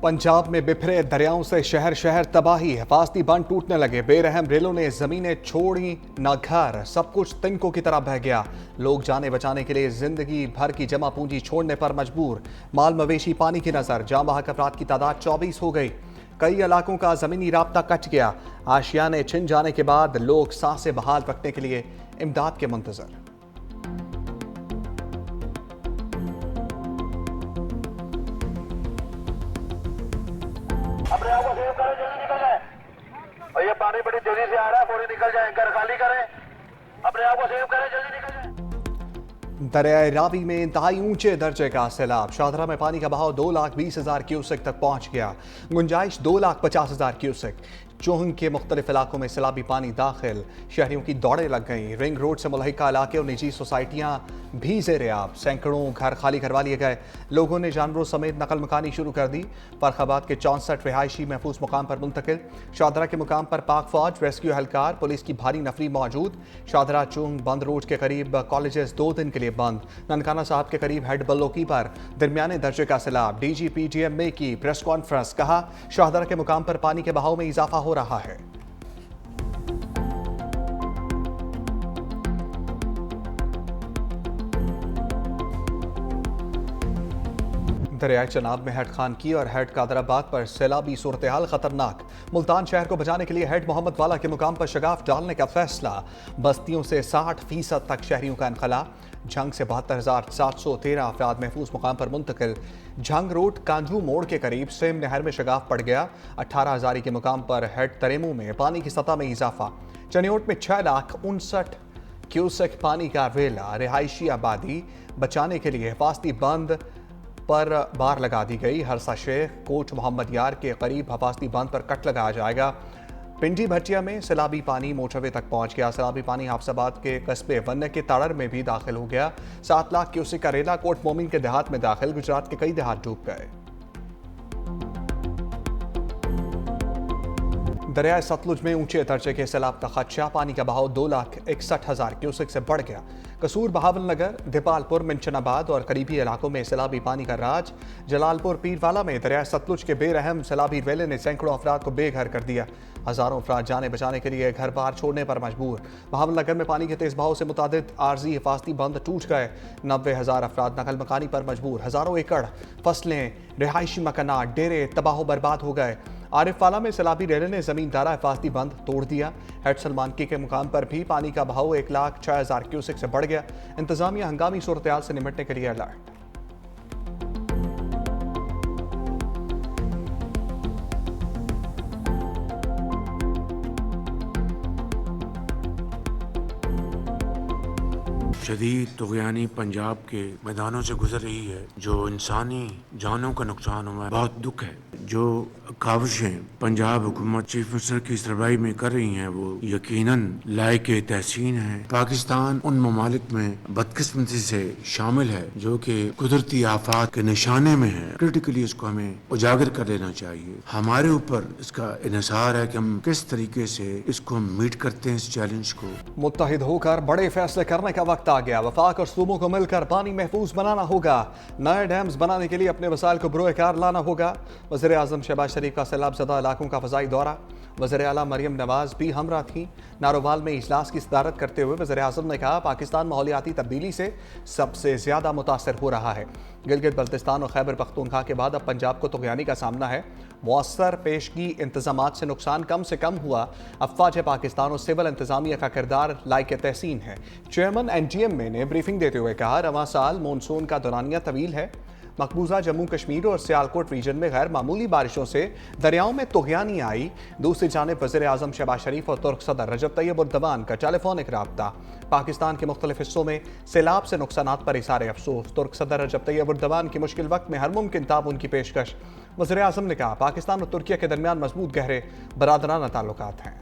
पंजाब में बिखरे दरियाओं से शहर शहर तबाही, हिफाजती बांध टूटने लगे, बेरहम रेलों ने जमीनें छोड़ी न घर, सब कुछ तिनकों की तरह बह गया। लोग जाने बचाने के लिए जिंदगी भर की जमा पूंजी छोड़ने पर मजबूर। माल मवेशी पानी की नजर, जाम बहक अफराद की तादाद 24 हो गई। कई इलाकों का जमीनी राब्ता कट गया। आशियाने छिन जाने के बाद लोग सांसें बहाल रखने के लिए इमदाद के मुंतजर। अपने आप को सेव करें, जल्दी निकल जाए। और ये पानी बड़ी तेजी से आ रहा है, फौरी निकल जाए, घर खाली करें। अपने आप को सेव करें, जल्दी निकल जाए। दरियाए रावी में इंतहाई ऊंचे दर्जे का सैलाब। शाहदरा में पानी का बहाव 2,20,000 क्यूसेक तक पहुंच गया। गुंजाइश 2,50,000 क्यूसेक। चोहंग के मुख्तलिफ इलाकों में सैलाबी पानी दाखिल, शहरियों की दौड़ें लग गईं। रिंग रोड से मुल्हिका इलाके और निजी सोसाइटियां भी ज़ेर-ए-आब। सैकड़ों घर खाली करवा लिए गए। लोगों ने जानवरों समेत नकल मकानी शुरू कर दी। फरखाबाद के 64 रिहायशी महफूज मुकाम पर मुंतकिल। शाहदरा के मुकाम पर पाक फौज, रेस्क्यू एहलकार, पुलिस की भारी नफरी मौजूद। शाहदरा चोंग बंद रोड के करीब कॉलेजेस 2 दिन के लिए बंद। ननकाना साहब के करीब हेड बल्लोकी पर दरमियाने दर्जे का सैलाब। DGPDMA की प्रेस कॉन्फ्रेंस, कहा शाहदरा के मुकाम पर पानी के बहाव में इजाफा हो रहा है। दरियाए चनाब में हेड खान की और हेड कादराबाद पर सैलाबी सूरत हाल खतरनाक। मुल्तान शहर को बचाने के लिए हेड मोहम्मद वाला के मुकाम पर शगाफ डालने का फैसला। बस्तियों से 60% तक शहरियों का इनखला। झंग से 72,713 अफराद महफूज मुकाम पर मुंतकिल। झंग रोड कांजू मोड़ के करीब सेम नहर में शगाफ पड़ गया। 18,000 के मुकाम पर हेड तरेमू में पानी की सतह में इजाफा। चनियोट में 6,59,000 क्यूसेक पानी का वेला। रिहायशी आबादी बचाने के लिए हिफाजती बंद पर बार लगा दी गई। हरसा शेख, कोट मोहम्मद यार के करीब हिफाजती बांध पर कट लगाया जाएगा। पिंडी भटिया में सैलाबी पानी मोटरवे तक पहुंच गया। सैलाबी पानी हाफसाबाद के कस्बे वन्य के ताड़र में भी दाखिल हो गया। 7 लाख क्यूसेक का रेला कोट मोमिन के देहात में दाखिल। गुजरात के कई देहात डूब गए। दरियाए सतलुज में ऊंचे दर्जे के सैलाब का खदशा। पानी का बहाव 2,61,000 क्यूसेक से बढ़ गया। कसूर, बहावल नगर, दीपालपुर, मिंचनाबाद और करीबी इलाकों में सैलाबी पानी का राज। जलालपुर पीरवाला में दरियाए सतलुज के बेरहम सैलाबी रेले ने सैकड़ों अफराद को बेघर कर दिया। हजारों अफराद जाने बचाने के लिए घर बार छोड़ने पर मजबूर। बहावल नगर में पानी के तेज बहाव से मुतादिद आर्जी हिफाजती बंद टूट गए। 90,000 अफराद नकल मकानी पर मजबूर। हजारों एकड़ फसलें, रिहायशी मकानात, डेरे तबाह बर्बाद हो गए। आरिफवाला में सैलाबी रेले ने जमींदारा हिफाजती बंद तोड़ दिया। हेड सलमानकी के मुकाम पर भी पानी का बहाव 1,06,000 क्यूसेक से बढ़ गया। इंतजामिया हंगामी सूरत-ए-हाल से निपटने के लिए अलर्ट। शदीद तुग़यानी पंजाब के मैदानों से गुजर रही है, जो इंसानी जानों का नुकसान हुआ है। बहुत दुख है। जो काविशें पंजाब हुकूमत चीफ मिनिस्टर की सरबराही में कर रही हैं, वो यकीनन लायक तहसीन है। पाकिस्तान उन ममालिक में बदकिस्मती से शामिल है जो कि कुदरती आफात के निशाने में है। क्रिटिकली इसको हमें उजागर कर लेना चाहिए। हमारे ऊपर इसका इन्हिसार है कि हम किस तरीके से इसको मीट करते हैं, इस चैलेंज को। मुत्तहिद होकर बड़े फैसले करने का वक्त आ गया। वफाक और सूबों को मिलकर पानी महफूज बनाना होगा। नए डैम्स बनाने के लिए अपने वसाइल को बरोए-कार लाना होगा। वज़ीर आज़म शहबाज शरीफ का सैलाब ज़दा इलाकों का फ़ज़ाई दौरा। वज़ीर आला मरियम नवाज भी हमरा थीं। नारोवाल में इजलास की सदारत करते हुए वज़ीर आज़म ने कहा, पाकिस्तान माहौलियाती तब्दीली से सबसे ज़्यादा मुतासर हो रहा है। गिलगित बल्तिस्तान और खैबर पख्तूनख्वा के बाद अब पंजाब को तुग़यानी का सामना है। मौसर पेशगी इंतजामात से नुकसान कम से कम हुआ। अफवाज पाकिस्तान और सिविल इंतजामिया का किरदार लायक तहसीन है। चेयरमैन NTMA ने ब्रीफिंग देते हुए कहा, रवां साल मानसून का दौरानिया तवील है। मकबूजा जम्मू कश्मीर और सियालकोट रीजन में गैर मामूली बारिशों से दरियाओं में तुग़यानी आई। दूसरी जानिब वज़ीर आज़म शहबाज शरीफ और तुर्क सदर रजब तैयब उर्दवान का टेलीफोनिक राब्ता। पाकिस्तान के मुख्तलिफ हिस्सों में सैलाब से नुकसानात पर इज़हार अफसोस। तुर्क सदर रजब तैयब उर्दवान की मुश्किल वक्त में हर मुमकिन ताउन की पेशकश। वज़ीर आज़म ने कहा, पाकिस्तान और तुर्किया के दरमियान मजबूत गहरे बरादराना ताल्लुकात हैं।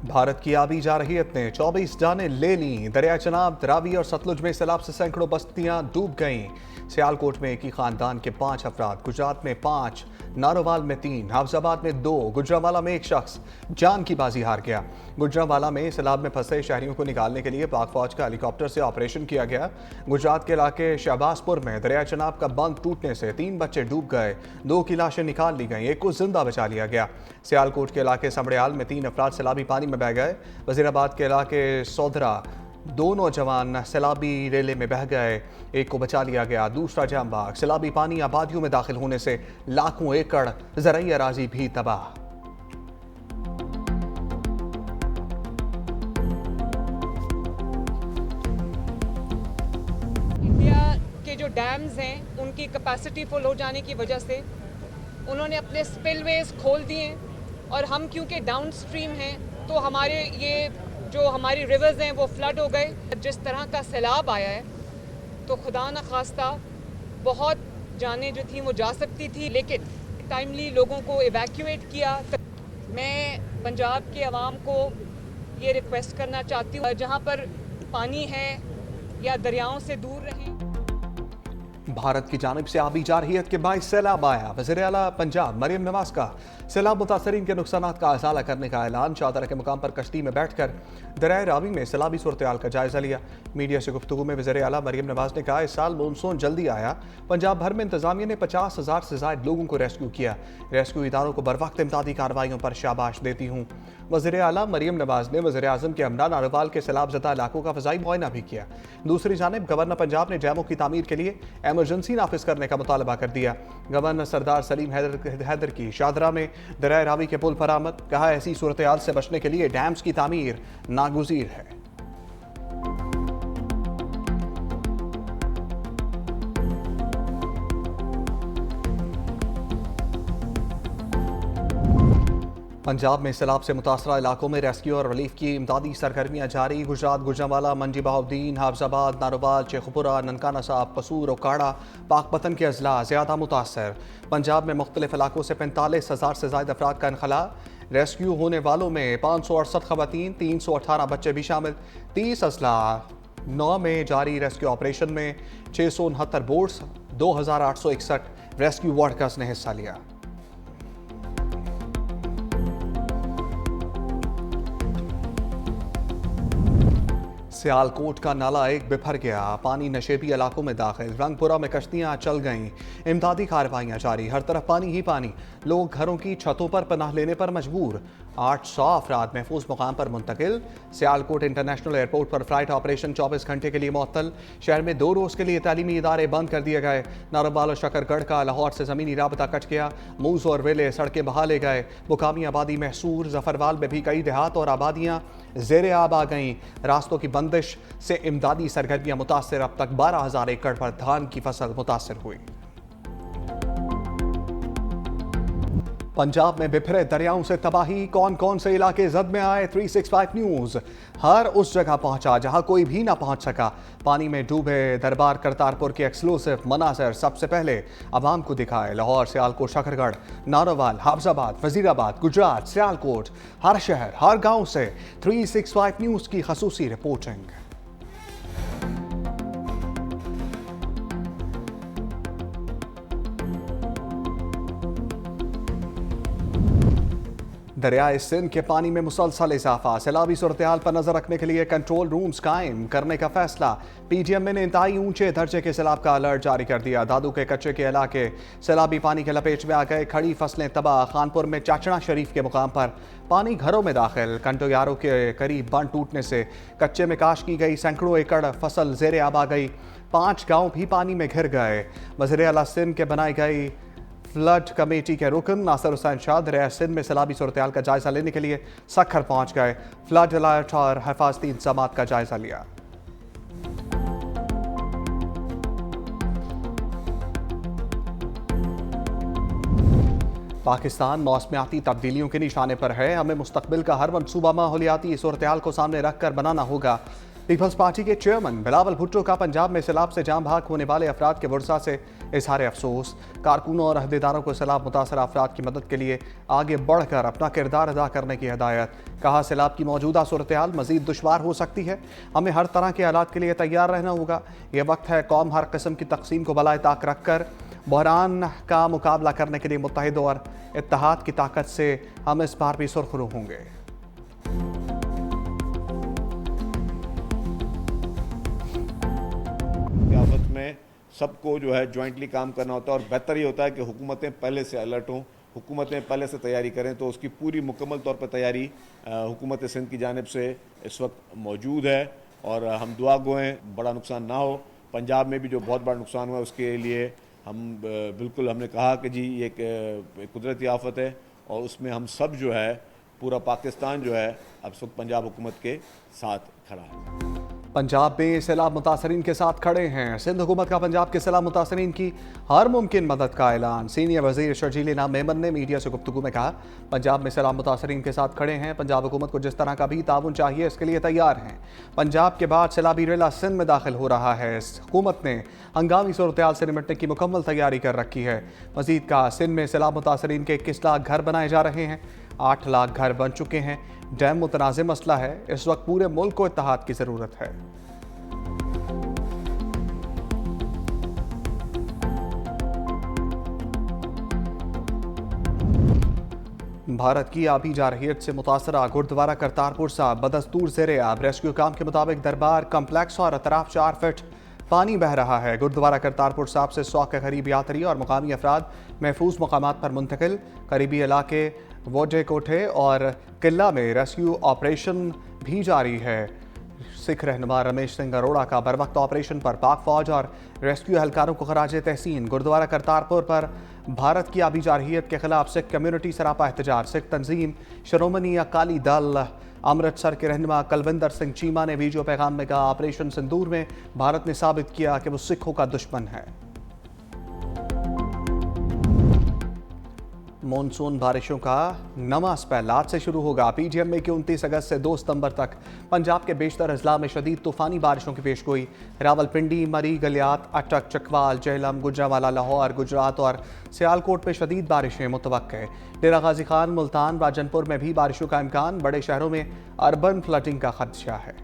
भारत की आबी जारहियत ने 24 जानें ले लीं। दरिया चनाब, रावी और सतलुज में सैलाब से सैकड़ों बस्तियां डूब गईं। सियालकोट में एक ही खानदान के 5 अफराद, गुजरात में 5, नारोवाल में 3, हाफजाबाद में 2, गुजरांवाला में 1 शख्स जान की बाजी हार गया। गुजरांवाला में सैलाब में फंसे शहरियों को निकालने के लिए पाक फौज का हेलीकॉप्टर से ऑपरेशन किया गया। गुजरात के इलाके शहबाजपुर में दरिया चनाब का बंद टूटने से 3 बच्चे डूब गए, 2 की लाशें निकाल ली गईं, 1 को जिंदा बचा लिया गया। सियालकोट के इलाके समड़ियाल में 3 अफराद सैलाबी पानी में बह गए। वजीराबाद के इलाके सौदरा 2 नौजवान सैलाबी रेले में बह गए, 1 को बचा लिया गया। दूसरा जामबाग सैलाबी पानी आबादियों में दाखिल होने से लाखों एकड़ ज़रई अराजी भी तबाह। इंडिया के जो डैम्स हैं उनकी कैपेसिटी फुल हो जाने की वजह से उन्होंने अपने स्पिलवेज खोल दिए और हम क्योंकि डाउन स्ट्रीम हैं तो हमारे ये जो हमारी रिवर्स हैं वो फ्लड हो गए। जिस तरह का सैलाब आया है तो खुदा न खास्ता बहुत जानें जो थी वो जा सकती थी, लेकिन टाइमली लोगों को इवैक्यूएट किया। मैं पंजाब के अवाम को ये रिक्वेस्ट करना चाहती हूँ जहाँ पर पानी है या दरियाओं से दूर रहें। भारत की जानिब से आबी जारहियत के बाइस सैलाब आया। वज़ीर आला पंजाब मरियम नवाज का सैलाब मुतासरीन के नुकसानात का अज़ाला करने का ऐलान। चादरा के मुकाम पर कश्ती में बैठकर दरियाए रावी में सैलाबी सूरत हाल का जायजा लिया। मीडिया से गुफ्तगू में वज़ीर आला मरियम नवाज ने कहा, इस साल मानसून जल्दी आया। पंजाब भर में इंतजामिया ने 50,000 से ज़ायद लोगों को रेस्क्यू किया। रेस्क्यू इदारों को बर वक्त इमदादी कार्रवाइयों पर शाबाश देती हूँ। वज़ीर आला मरियम नवाज ने वज़ीर आज़म के हमरा नारोवाल के सैलाब ज़दा इलाकों का फ़ज़ाई मुआयना भी किया। दूसरी जानिब गवर्नर पंजाब ने डैमों की तामीर के लिए एमरजेंसी नाफिज करने का मुतालबा कर दिया। गवर्नर सरदार सलीम हैदर की शादरा में दरिया रावी के पुल बरामद। कहा, ऐसी सूरत हाल से बचने के लिए डैम्स की तामीर नागुज़ीर है। पंजाब में सैलाब से मुतासरा इलाकों में रेस्क्यू और रिलीफ की इमदादी सरगर्मियाँ जारी। गुजरात गुजरांवाला, मंडी बहाउद्दीन, हाफजाबाद, नारोवाल, शेखपुरा, ननकाना साहब, कसूर, ओकाड़ा, पाकपतन के अजला ज़्यादा मुतासर। पंजाब में मुख्तलिफ इलाकों से 45,000 से ज़ायद अफराद का इनखला। रेस्क्यू होने वालों में 568 खवातीन, 318 बच्चे भी शामिल। 30 अजला 9 में जारी रेस्क्यू ऑपरेशन में 669 बोट्स, 2,861 रेस्क्यू वर्कर्स ने हिस्सा लिया। सियालकोट का नाला 1 बिफर गया, पानी नशेबी इलाकों में दाखिल। रंगपुरा में कश्तियां चल गईं, इमदादी कार्रवाइयां जारी। हर तरफ पानी ही पानी, लोग घरों की छतों पर पनाह लेने पर मजबूर। 800 अफराद महफूज मुकाम पर मुंतकिल। सियालकोट इंटरनेशनल एयरपोर्ट पर फ्लाइट ऑपरेशन 24 घंटे के लिए मुअत्तल। शहर में 2 रोज़ के लिए तालीमी इदारे बंद कर दिए गए। नारोवाल और शकरगढ़ का लाहौर से ज़मीनी राबता कट गया। मूज और वेले सड़कें बहा ले गए। मुकामी आबादी महसूर। जफरवाल में भी कई देहात और आबादियाँ ज़ेरे आब आ गईं। रास्तों की बंदिश से इमदादी सरगर्मियाँ मुतासर। अब तक 12,000 एकड़ पर धान की फसल मुतासर हुई। पंजाब में बिखरे दरियाओं से तबाही, कौन कौन से इलाके जद में आए। 365 न्यूज़ हर उस जगह पहुंचा जहां कोई भी ना पहुंच सका। पानी में डूबे दरबार करतारपुर के एक्सक्लूसिव मनासर सबसे पहले अवाम को दिखाए। लाहौर, सियालकोट, शकरगढ़, नारोवाल, हाफजाबाद, वजीराबाद, गुजरात, सियालकोट, हर शहर हर गांव से 365 न्यूज़ की खसूसी रिपोर्टिंग। दरियाए सिंध के पानी में मुसलसल इजाफा। सैलाबी सूरत हाल पर नजर रखने के लिए कंट्रोल रूम्स कायम करने का फैसला। PGM ने इंतहाई ऊंचे दर्जे के सैलाब का अलर्ट जारी कर दिया। दादू के कच्चे के इलाके सैलाबी पानी के लपेट में आ गए। खड़ी फसलें तबाह। खानपुर में चाचड़ा शरीफ के मुकाम पर पानी घरों में दाखिल। कंटोयारों के करीब बंद टूटने से कच्चे में काश की गई सैकड़ों एकड़ फसल ज़ेरे आब आ गई। 5 गाँव भी पानी में घिर गए। वज़ीर आला सिंध के बनाई गई फ्लड कमेटी के रुकन नासिर हुसैन शाह दरिया सिंध में सैलाबी सूरत हाल का जायजा लेने के लिए सखर पहुंच गए। फ्लड अलर्ट और हिफाजती इंतजामात का जायजा लिया। पाकिस्तान मौसमियाती तब्दीलियों के निशाने पर है। हमें मुस्तकबिल का हर मनसूबा माहौलियाती सूरत हाल को सामने रखकर बनाना होगा। पीपल्स पार्टी के चेयरमैन बिलावल भुट्टो का पंजाब में सैलाब से जाम भाग होने वाले अफराद के वर्षा से इजहार अफसोस। कारकुनों और अहदेदारों को सैलाब मुतासर अफराद की मदद के लिए आगे बढ़कर अपना किरदार अदा करने की हिदायत। कहा, सैलाब की मौजूदा सूरत हाल मजीद दुश्वार हो सकती है। हमें हर तरह के हालात के लिए तैयार रहना होगा। ये वक्त है कौम हर किस्म की तकसीम को बलाए ताक रख कर बहरान का मुकाबला करने के लिए मुत्तहिद और इत्तेहाद की ताकत से हम इस बार भी सुरखरू होंगे। क़यादत में सबको जो है जॉइंटली काम करना होता है और बेहतर ये होता है कि हुकूमतें पहले से अलर्ट हों, हुकूमतें पहले से तैयारी करें। तो उसकी पूरी मुकम्मल तौर पर तैयारी हुकूमत सिंध की जानिब से इस वक्त मौजूद है और हम दुआ गो हैं बड़ा नुकसान ना हो। पंजाब में भी जो बहुत बड़ा नुकसान हुआ उसके लिए हम बिल्कुल हमने कहा कि जी ये एक कुदरती आफत है और उसमें हम सब जो है पूरा पाकिस्तान जो है अब इस वक्त पंजाब हुकूमत के साथ खड़ा है। पंजाब में सैलाब मुतासरीन के साथ खड़े हैं। सिंध हुकूमत का पंजाब के सैलाब मुतासरीन की हर मुमकिन मदद का ऐलान। सीनियर वजीर शर्जील इनाम मेमन ने मीडिया से गुफ्तगू में कहा, पंजाब में सैलाब मुतासरीन के साथ खड़े हैं। पंजाब हुकूमत को जिस तरह का भी ताउन चाहिए इसके लिए तैयार हैं। पंजाब के बाद सैलाबी रेला सिंध में दाखिल हो रहा है। हुकूमत ने हंगामी सूरत-ए-हाल से निपटने की मुकम्मल तैयारी कर रखी है। मजीद कहा, सिंध में सैलाब मुतासरीन के 21 लाख घर बनाए जा रहे हैं। 8 लाख घर बन चुके हैं। डैम मुतनाज़ मसला है। इस वक्त पूरे मुल्क को इत्तेहाद की ज़रूरत है। भारत की आबी जारहियत से मुतासरा गुरुद्वारा करतारपुर साहब बदस्तूर ज़ेरे आब। रेस्क्यू काम के मुताबिक दरबार कम्प्लेक्स और अतराफ 4 फीट पानी बह रहा है। गुरुद्वारा करतारपुर साहब से 100 के करीब यात्री और मुकामी अफराद महफूज मकामात पर मुंतकिल। करीबी इलाके वोजे कोठे और किला में रेस्क्यू ऑपरेशन भी जारी है। सिख रहनुमा रमेश सिंह अरोड़ा का बर वक्त ऑपरेशन पर पाक फौज और रेस्क्यू एहलकारों को खराजे तहसीन। गुरुद्वारा करतारपुर पर भारत की आबी जारहियत के खिलाफ सिख कम्युनिटी सरापा एहतजाज। सिख तंजीम शिरोमणि अकाली दल अमृतसर के रहनुमा कुलविंदर सिंह चीमा ने वीडियो पैगाम में कहा, ऑपरेशन सिंदूर में भारत ने साबित किया कि वो सिखों का दुश्मन है। मॉनसून बारिशों का नवा स्पेल आज से शुरू होगा। पीजीएम में 29 अगस्त से 2 सितंबर तक पंजाब के बेशतर अजला में शदीद तूफानी बारिशों की पेशगोई। रावलपिंडी, मरी, गलियात, अटक, चकवाल, जेहलम, गुजरांवाला, लाहौर, गुजरात और सियालकोट में शदीद बारिशें मुतवक्के। डेरा गाजी खान, मुल्तान, राजनपुर में भी बारिशों का इम्कान। बड़े शहरों में अर्बन फ्लडिंग का खदशा है।